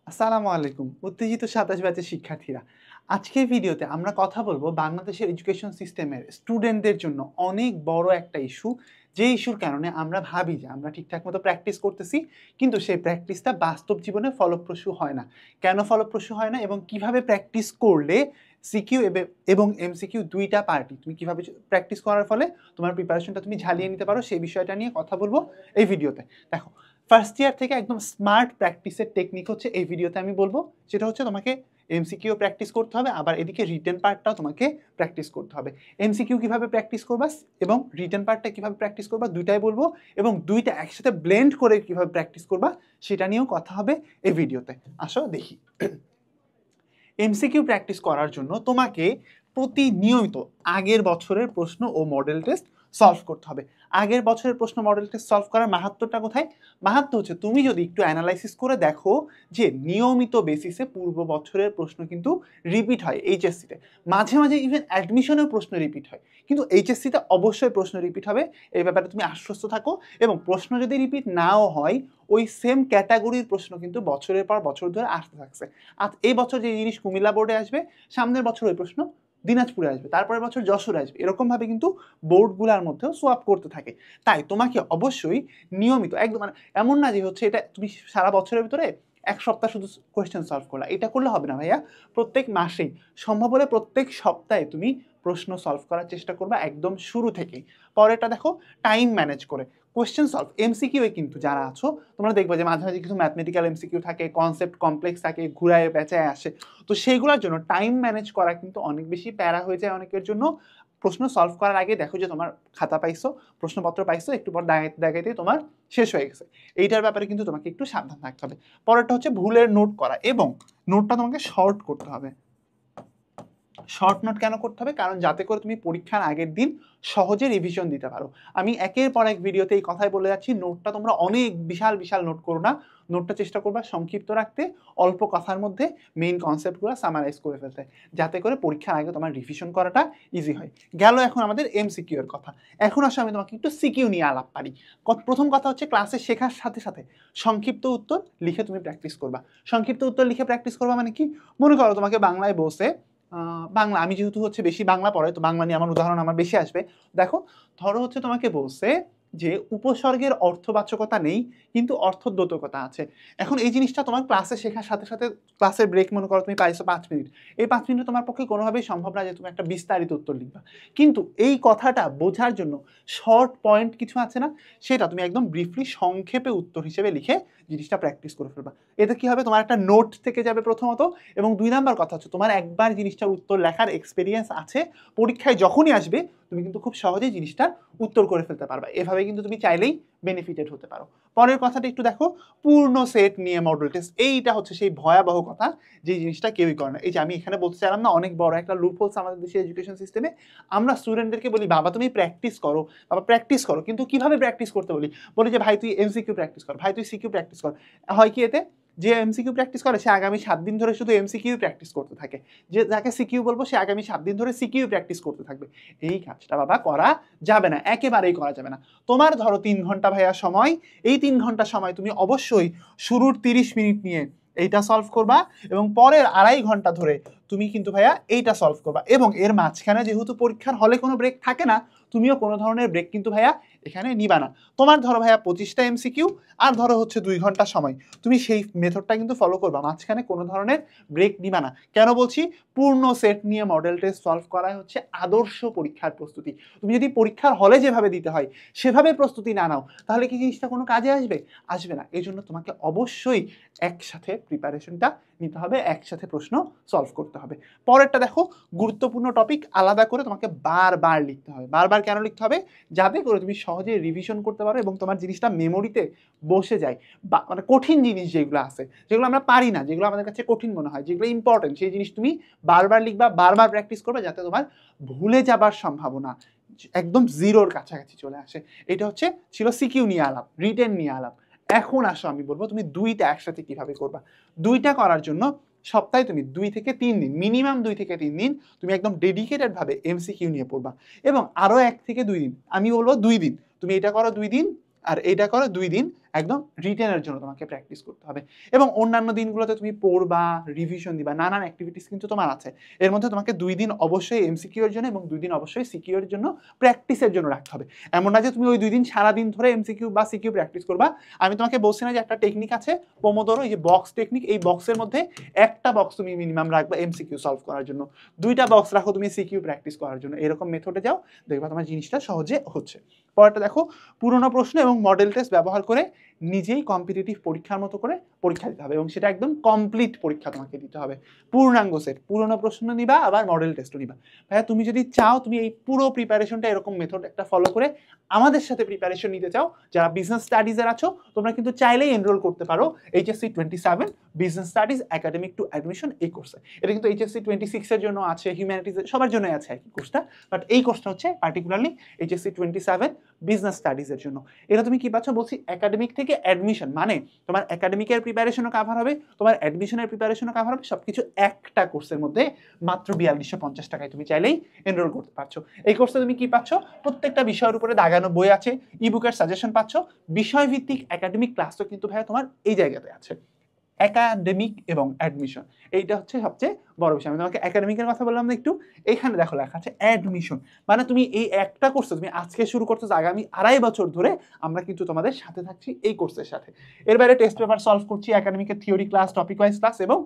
আসসালামু আলাইকুম উত্তেজিত ২৭ ব্যাচের শিক্ষার্থীরা। আজকের ভিডিওতে আমরা কথা বলবো বাংলাদেশের এডুকেশন সিস্টেমের স্টুডেন্টদের জন্য অনেক বড় একটা ইস্যু, যে ইস্যুর কারণে আমরা ভাবি যে আমরা ঠিকঠাক মতো প্র্যাকটিস করতেছি, কিন্তু সেই প্র্যাকটিসটা বাস্তব জীবনে ফলপ্রসূ হয় না। কেন ফলপ্রসূ হয় না এবং কিভাবে প্র্যাকটিস করলে সিকিউ এবং এমসিকিউ দুইটা পার্টি তুমি কিভাবে প্র্যাকটিস করার ফলে তোমার প্রিপারেশনটা তুমি ঝালিয়ে নিতে পারো, সেই বিষয়টা নিয়ে কথা বলবো এই ভিডিওতে। দেখো, ফার্স্ট ইয়ার থেকে একদম স্মার্ট প্র্যাকটিসের টেকনিক হচ্ছে এই ভিডিওতে আমি বলবো। সেটা হচ্ছে তোমাকে এমসিকিউ প্র্যাকটিস করতে হবে, আবার এদিকে রিটেন পার্টটাও তোমাকে প্র্যাকটিস করতে হবে। এমসিকিউ কিভাবে প্র্যাকটিস করবা এবং রিটেন পার্টটা কিভাবে প্র্যাকটিস করবা দুইটাই বলবো, এবং দুইটা একসাথে ব্লেন্ড করে কিভাবে প্র্যাকটিস করবা সেটা নিয়েও কথা হবে এই ভিডিওতে। আসো দেখি। এমসিকিউ প্র্যাকটিস করার জন্য তোমাকে প্রতিনিয়ত আগের বছরের প্রশ্ন ও মডেল টেস্ট সলভ করতে হবে। আগের বছরের প্রশ্ন মডেল টেস্ট সলভ করার মাহাত্ম্যটা কোথায়? মাহাত্ম্য হচ্ছে তুমি যদি একটু অ্যানালাইসিস করে দেখো যে নিয়মিত বেসিসে পূর্ব বছরের প্রশ্ন কিন্তু রিপিট হয় এইচএসসিতে। মাঝে মাঝে ইভেন অ্যাডমিশনেও প্রশ্ন রিপিট হয়, কিন্তু এইচএসসিতে অবশ্যই প্রশ্ন রিপিট হবে, এই ব্যাপারে তুমি আশ্বস্ত থাকো। এবং প্রশ্ন যদি রিপিট নাও হয়, ওই সেম ক্যাটাগরির প্রশ্ন কিন্তু বছরের পর বছর ধরে আসতে থাকছে। আর এই বছর যে জিনিস কুমিল্লা বোর্ডে আসবে, সামনের বছর ওই প্রশ্ন দিনাজপুরে আসবে, তারপরের বছর যশোরে আসবে, এরকমভাবে কিন্তু বোর্ডগুলোর মধ্যেও সোয়াপ করতে থাকে। তাই তোমাকে অবশ্যই নিয়মিত একদম, মানে এমন না যে হচ্ছে এটা তুমি সারা বছরের ভিতরে এক সপ্তাহ শুধু কোয়েশ্চেন সলভ করলা, এটা করলে হবে না ভাইয়া। প্রত্যেক মাসেই, সম্ভব হলে প্রত্যেক সপ্তাহে তুমি প্রশ্ন সলভ করার চেষ্টা করবা একদম শুরু থেকেই। পরেরটা দেখো, টাইম ম্যানেজ করে কোয়েশ্চেন সলভ। এমসিকিউ কিন্তু যারা আছো তোমরা দেখবে যে মাঝে মাঝে কিছু ম্যাথমেটিক্যাল এমসিকিউ থাকে, কনসেপ্ট কমপ্লেক্স থাকে, ঘুরায় পেঁচায় আসে। তো সেইগুলোর জন্য টাইম ম্যানেজ করা কিন্তু অনেক বেশি প্যারা হয়ে যায় অনেকের জন্য। প্রশ্ন সলভ করার আগে দেখো যে তোমার খাতা পাইছো, প্রশ্নপত্র পাইছো, একটু পর দাগাইতে দাগাইতে তোমার শেষ হয়ে গেছে। এইটার ব্যাপারে কিন্তু তোমাকে একটু সাবধান থাকতে হবে। পরেরটা হচ্ছে ভুলের নোট করা, এবং নোটটা তোমাকে শর্ট করতে হবে। শর্ট নোট কেন করতে হবে? কারণ যাতে করে তুমি পরীক্ষার আগের দিন সহজে রিভিশন দিতে পারো। আমি একের পর এক ভিডিওতে এই কথাই বলে যাচ্ছি, নোটটা তোমরা অনেক বিশাল বিশাল নোট করো না, নোটটা চেষ্টা করবা সংক্ষিপ্ত রাখতে, অল্প কথার মধ্যে মেইন কনসেপ্টগুলো সামারাইজ করে ফেলতে, যাতে করে পরীক্ষার আগে তোমার রিভিশন করাটা ইজি হয়। গেল এখন আমাদের এমসিকিউ এর কথা। এখন আসলে আমি তোমাকে একটু সিকিউ নিয়ে আলাপ পারি। প্রথম কথা হচ্ছে, ক্লাসে শেখার সাথে সাথে সংক্ষিপ্ত উত্তর লিখে তুমি প্র্যাকটিস করবা। সংক্ষিপ্ত উত্তর লিখে প্র্যাকটিস করবা মানে কি? মনে করো তোমাকে বাংলায় বসে, বাংলা, আমি যেহেতু হচ্ছে বেশি বাংলা পড়াই তো বাংলা নিয়ে আমার উদাহরণ আমার বেশি আসবে। দেখো, ধরো হচ্ছে তোমাকে বলছে যে উপসর্গের অর্থবাচকতা নেই কিন্তু অর্থদ্যোতকতা আছে। এখন এই জিনিসটা তোমার ক্লাসে শেখার সাথে সাথে, ক্লাসের ব্রেক মনে করো তুমি পাইছো 5 মিনিট, এই 5 মিনিট তোমার পক্ষে কোনোভাবেই সম্ভব না যে তুমি একটা বিস্তারিত উত্তর লিখবা। কিন্তু এই কথাটা বোঝার জন্য শর্ট পয়েন্ট কিছু আছে না, সেটা তুমি একদম ব্রিফলি সংক্ষেপে উত্তর হিসেবে লিখে জিনিসটা প্র্যাকটিস করে ফেলবা। এতে কি হবে? তোমার একটা নোট থেকে যাবে প্রথমত, এবং 2 নাম্বার কথা হচ্ছে তোমার একবার জিনিসটার উত্তর লেখার এক্সপিরিয়েন্স আছে, পরীক্ষায় যখনই আসবে তুমি কিন্তু খুব সহজেই জিনিসটার উত্তর করে ফেলতে পারবা। এভাবে কিন্তু তুমি চাইলেই বেনিফিটেড হতে পারো। পরের কথাটা একটু দেখো, পূর্ণ সেট নিয়ে মডেল টেস্ট। এইটা হচ্ছে সেই ভয়াবহ কথা, যে জিনিসটা কেউই করে না। এই যে আমি এখানে বলতে চাইলাম না, অনেক বড় একটা লুপ হোলস আমাদের দেশের এডুকেশন সিস্টেমে। আমরা স্টুডেন্টদেরকে বলি বাবা তুমি প্র্যাকটিস করো, বাবা প্র্যাকটিস করো, কিন্তু কিভাবে প্র্যাকটিস করতে বলি? বলি যে ভাই তুই এমসিকিউ প্র্যাকটিস কর, ভাই তুই সিকিউ প্র্যাকটিস কর। হয় কি এতে? যে এমসিকিউ প্র্যাকটিস করে সে আগামী 7 দিন ধরে শুধু এমসিকিউ প্র্যাকটিস করতে থাকে, যে যাকে সিকিউ বলবো সে আগামী 7 দিন ধরে সিকিউ প্র্যাকটিস করতে থাকবে। এই কাজটা বাবা করা যাবে না, একেবারেই করা যাবে না। তোমার ধরো 3 ঘন্টা ভাইয়া সময়, এই 3 ঘন্টা সময় তুমি অবশ্যই শুরুর 30 মিনিট নিয়ে এইটা সলভ করবা, এবং পরের 2.5 ঘন্টা ধরে তুমি কিন্তু ভাইয়া এইটা সলভ করবা। এবং এর মাঝখানে যেহেতু পরীক্ষার হলে কোনো ব্রেক থাকে না, তুমিও কোনো ধরনের ব্রেক কিন্তু ভাইয়া এখানে নিবা না। তোমার ধরো ভাইয়া 25টা এমসিকিউ, আর ধরো হচ্ছে 2 ঘন্টা সময়, তুমি সেই মেথডটা কিন্তু ফলো করবা, মাঝখানে কোনো ধরনের ব্রেক নিবা না। কেন বলছি? পূর্ণ সেট নিয়ে মডেল টেস্ট সলভ করাই হচ্ছে আদর্শ পরীক্ষার প্রস্তুতি। তুমি যদি পরীক্ষার হলে যেভাবে দিতে হয় সেভাবে প্রস্তুতি না নাও, তাহলে কি জিনিসটা কোনো কাজে আসবে? আসবে না। এই জন্য তোমাকে অবশ্যই একসাথে প্রিপারেশনটা নিতে হবে, একসাথে প্রশ্ন সলভ করতে হবে। পরেরটা দেখো, গুরুত্বপূর্ণ টপিক আলাদা করে তোমাকে বারবার লিখতে হবে। বারবার কেন লিখতে হবে? যাতে করে তুমি সহজে রিভিশন করতে পারো এবং তোমার জিনিসটা মেমোরিতে বসে যায়। বা মানে কঠিন জিনিস যেগুলো আছে, যেগুলো আমরা পারি না, যেগুলো আমাদের কাছে কঠিন মনে হয়, যেগুলো ইম্পর্টেন্ট, সেই জিনিস তুমি বারবার লিখবা, বারবার প্র্যাকটিস করবে, যাতে তোমার ভুলে যাবার সম্ভাবনা একদম জিরোর কাছাকাছি চলে আসে। এটা হচ্ছে ছিল সিকিউ নিয়ে আলাপ, রিটেন নিয়ে আলাপ। এখন আসো আমি বলবো তুমি দুইটা একসাথে কিভাবে করবা। দুইটা করার জন্য সপ্তাহে তুমি 2 থেকে 3 দিন, মিনিমাম 2 থেকে 3 দিন তুমি একদম ডেডিকেটেড ভাবে এমসিকিউ নিয়ে পড়বা, এবং আরো 1 থেকে 2 দিন, আমি বলবো 2 দিন তুমি এটা করো 2 দিন, আর এটা করো 2 দিন, একদম রিটেনের জন্য তোমাকে প্র্যাকটিস করতে হবে। এবং অন্যান্য দিনগুলোতে তুমি পড়বা, রিভিশন দিবা, নানান অ্যাক্টিভিটিস কিন্তু তোমার আছে। এর মধ্যে তোমাকে ২ দিন অবশ্যই এমসিকিউ এর জন্য এবং ২ দিন অবশ্যই সিকিউ এর জন্য প্র্যাকটিসের জন্য রাখতে হবে। এমন না যে তুমি ওই ২ দিন সারাদিন ধরে এমসিকিউ বা সিকিউ প্র্যাকটিস করবা। আমি তোমাকে বলছি না যে একটা টেকনিক আছে পোমোদোরো, এই যে বক্স টেকনিক, এই বক্সের মধ্যে একটা বক্স তুমি মিনিমাম রাখবা এমসিকিউ সলভ করার জন্য, ২টা বক্স রাখো তুমি সিকিউ প্র্যাকটিস করার জন্য। এরকম মেথডে যাও, দেখবা তোমার জিনিসটা সহজে হচ্ছে। পরেরটা দেখো, পুরোনো প্রশ্ন এবং মডেল টেস্ট ব্যবহার করে নিজেই কম্পিটিটিভ পরীক্ষার মতো করে পরীক্ষা দিতে হবে এবং সেটা একদম কমপ্লিট পরীক্ষা তোমাকে দিতে হবে। পূর্ণাঙ্গ সেট, পুরোনো প্রশ্ন নিবা আবার মডেল টেস্টও নিবা। ভাইয়া তুমি যদি চাও তুমি এই পুরো প্রিপারেশনটা এরকম মেথড একটা ফলো করে আমাদের সাথে প্রিপারেশন নিতে চাও, যারা বিজনেস স্টাডিজের আছো তোমরা কিন্তু চাইলেই এনরোল করতে পারো HSC 27 business studies academic two admission এই কোর্সে। এটা কিন্তু এইচএসসি 26 এর জন্য আছে, হিউম্যানিটিজ সবার জন্যই আছে একই কোর্সটা, বাট এই কোর্সটা হচ্ছে পার্টিকুলারলি এইচএসসি 27 বিজনেস স্টাডিজের জন্য। এটা তুমি কি পাচ্ছ বলছি, একাডেমিক থেকে অ্যাডমিশন, মানে তোমার একাডেমিকের প্রিপারেশনও কাভার হবে, তোমার অ্যাডমিশনের প্রিপারেশনও কাভার হবে, সবকিছু একটা কোর্সের মধ্যে মাত্র 4250 টাকায় তুমি চাইলেই এনরোল করতে পারছো। এই কোর্সে তুমি কি পাচ্ছ, প্রত্যেকটা বিষয়ের উপরে দাগানো বই আছে, ইবুকের সাজেশন পাচ্ছ, বিষয়ভিত্তিক একাডেমিক ক্লাসও কিন্তু ভাইয়া তোমার এই জায়গাতে আছে। একাডেমিক এবং অ্যাডমিশন, এইটা হচ্ছে সবচেয়ে বড় বিষয়। আমি তোমাকে একাডেমিকের কথা বললাম না একটু, এইখানে দেখো লেখা আছে অ্যাডমিশন, মানে তুমি এই একটা কোর্সে তুমি আজকে শুরু করছো, আগামী 2.5 বছর ধরে আমরা কিন্তু তোমাদের সাথে থাকছি এই কোর্সের সাথে। এর বাইরে টেস্ট পেপার সলভ করছি, একাডেমিকের theory class, topic wise class এবং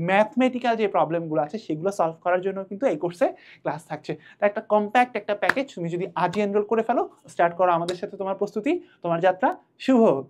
ম্যাথমেটিক্যাল যে প্রবলেমগুলো আছে সেগুলো সলভ করার জন্য কিন্তু এই কোর্সে ক্লাস থাকছে। তাই একটা কম্প্যাক্ট একটা প্যাকেজ, তুমি যদি আজই এনরোল করে ফেলো, স্টার্ট করো আমাদের সাথে তোমার প্রস্তুতি, তোমার যাত্রা শুভ হোক।